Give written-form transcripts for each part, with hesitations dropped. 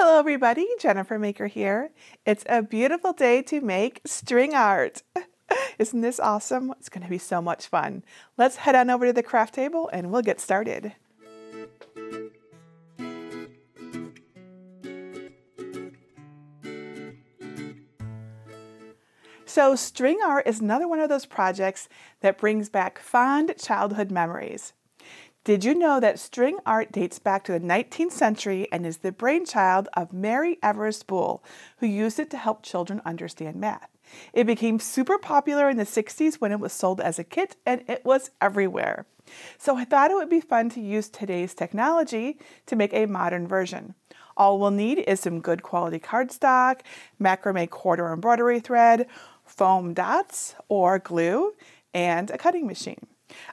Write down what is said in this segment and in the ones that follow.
Hello everybody, Jennifer Maker here. It's a beautiful day to make string art. Isn't this awesome? It's going to be so much fun. Let's head on over to the craft table and we'll get started. So string art is another one of those projects that brings back fond childhood memories. Did you know that string art dates back to the 19th century and is the brainchild of Mary Everest Boole, who used it to help children understand math? It became super popular in the 60s when it was sold as a kit, and it was everywhere. So I thought it would be fun to use today's technology to make a modern version. All we'll need is some good quality cardstock, macrame cord or embroidery thread, foam dots or glue, and a cutting machine.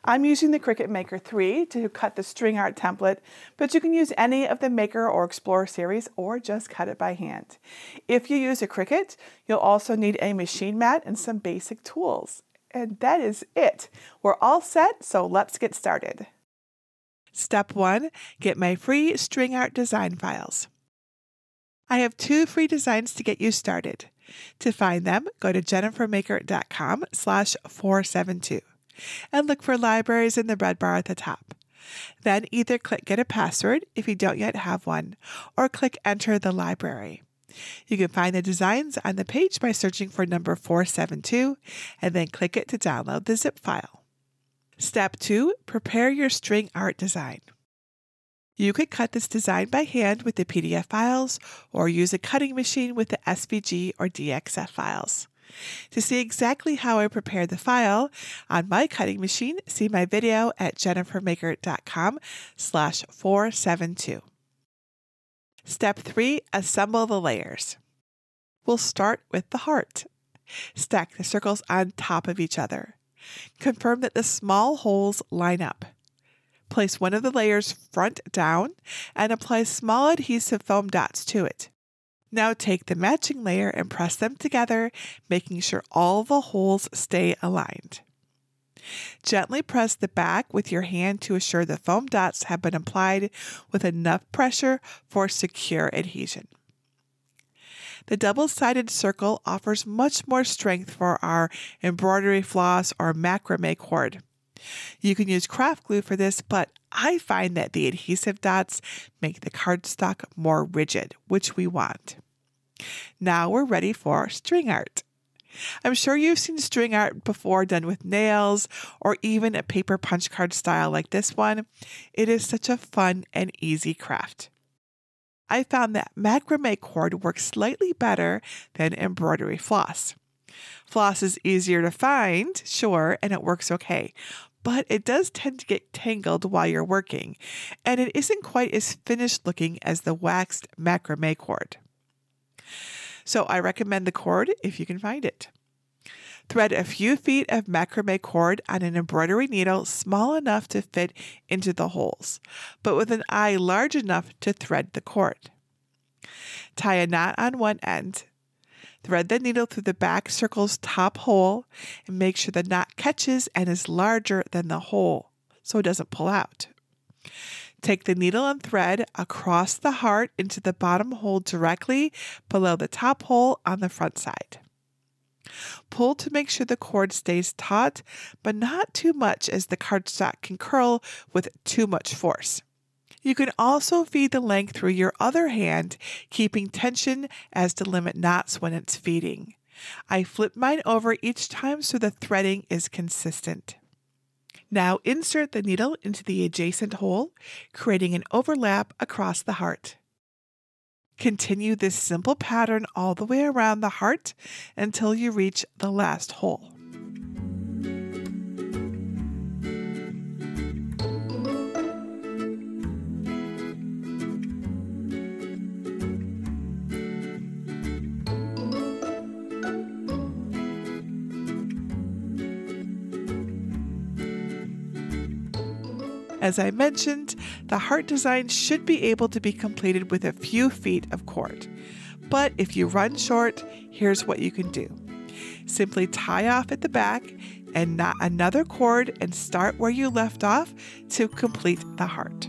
I'm using the Cricut Maker 3 to cut the string art template, but you can use any of the Maker or Explorer series or just cut it by hand. If you use a Cricut, you'll also need a machine mat and some basic tools. And that is it. We're all set, so let's get started. Step 1, get my free string art design files. I have 2 free designs to get you started. To find them, go to jennifermaker.com/472. and look for libraries in the red bar at the top. Then either click Get a Password if you don't yet have one, or click Enter the library. You can find the designs on the page by searching for number 472 and then click it to download the zip file. Step 2, prepare your string art design. You could cut this design by hand with the PDF files or use a cutting machine with the SVG or DXF files. To see exactly how I prepare the file on my cutting machine, see my video at jennifermaker.com/472. Step 3, assemble the layers. We'll start with the heart. Stack the circles on top of each other. Confirm that the small holes line up. Place one of the layers front down and apply small adhesive foam dots to it. Now take the matching layer and press them together, making sure all the holes stay aligned. Gently press the back with your hand to assure the foam dots have been applied with enough pressure for secure adhesion. The double-sided circle offers much more strength for our embroidery floss or macrame cord. You can use craft glue for this, but I find that the adhesive dots make the cardstock more rigid, which we want. Now we're ready for string art. I'm sure you've seen string art before done with nails or even a paper punch card style like this one. It is such a fun and easy craft. I found that macrame cord works slightly better than embroidery floss. Floss is easier to find, sure, and it works okay, but it does tend to get tangled while you're working, and it isn't quite as finished looking as the waxed macrame cord. So I recommend the cord if you can find it. Thread a few feet of macrame cord on an embroidery needle small enough to fit into the holes, but with an eye large enough to thread the cord. Tie a knot on one end. Thread the needle through the back circle's top hole and make sure the knot catches and is larger than the hole so it doesn't pull out. Take the needle and thread across the heart into the bottom hole directly below the top hole on the front side. Pull to make sure the cord stays taut, but not too much as the cardstock can curl with too much force. You can also feed the length through your other hand, keeping tension as to limit knots when it's feeding. I flip mine over each time so the threading is consistent. Now insert the needle into the adjacent hole, creating an overlap across the heart. Continue this simple pattern all the way around the heart until you reach the last hole. As I mentioned, the heart design should be able to be completed with a few feet of cord. But if you run short, here's what you can do. Simply tie off at the back and knot another cord and start where you left off to complete the heart.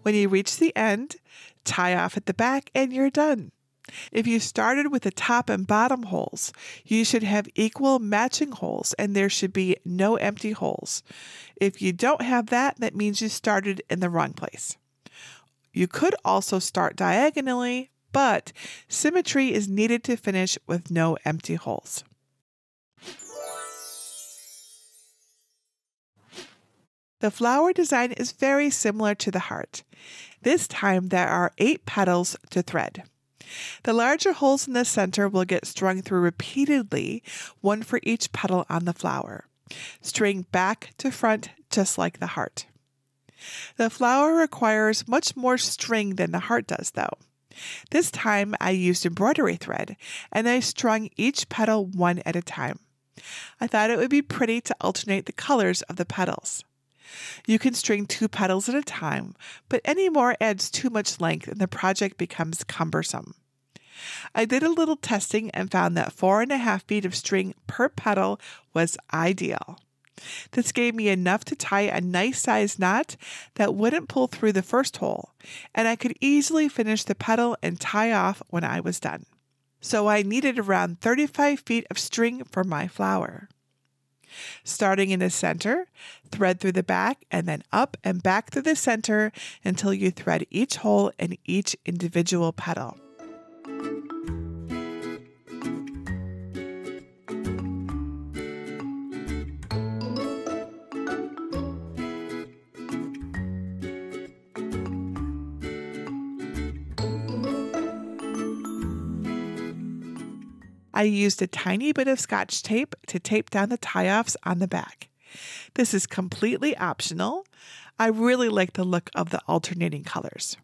When you reach the end, tie off at the back and you're done. If you started with the top and bottom holes, you should have equal matching holes and there should be no empty holes. If you don't have that, that means you started in the wrong place. You could also start diagonally, but symmetry is needed to finish with no empty holes. The flower design is very similar to the heart. This time there are 8 petals to thread. The larger holes in the center will get strung through repeatedly, one for each petal on the flower. String back to front just like the heart. The flower requires much more string than the heart does though. This time I used embroidery thread and I strung each petal one at a time. I thought it would be pretty to alternate the colors of the petals. You can string 2 petals at a time, but any more adds too much length and the project becomes cumbersome. I did a little testing and found that 4.5 feet of string per petal was ideal. This gave me enough to tie a nice sized knot that wouldn't pull through the first hole, and I could easily finish the petal and tie off when I was done. So I needed around 35 feet of string for my flower. Starting in the center, thread through the back and then up and back through the center until you thread each hole in each individual petal. I used a tiny bit of Scotch tape to tape down the tie-offs on the back. This is completely optional. I really like the look of the alternating colors.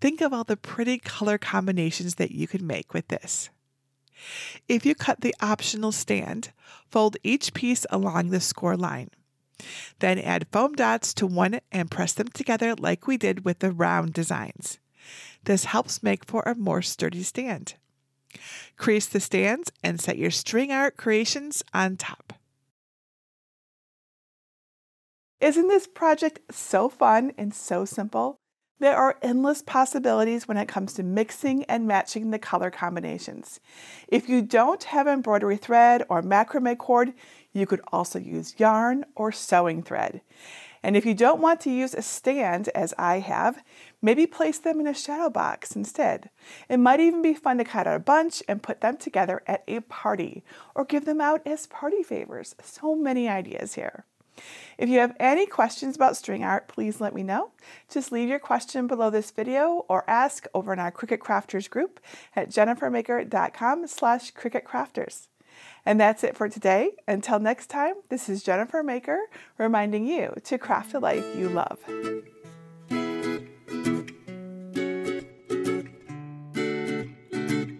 Think of all the pretty color combinations that you could make with this. If you cut the optional stand, fold each piece along the score line. Then add foam dots to one and press them together like we did with the round designs. This helps make for a more sturdy stand. Crease the stands and set your string art creations on top. Isn't this project so fun and so simple? There are endless possibilities when it comes to mixing and matching the color combinations. If you don't have embroidery thread or macrame cord, you could also use yarn or sewing thread. And if you don't want to use a stand, as I have, maybe place them in a shadow box instead. It might even be fun to cut out a bunch and put them together at a party, or give them out as party favors. So many ideas here. If you have any questions about string art, please let me know. Just leave your question below this video or ask over in our Cricut Crafters group at jennifermaker.com/cricketcrafters. And that's it for today. Until next time, this is Jennifer Maker reminding you to craft a life you love.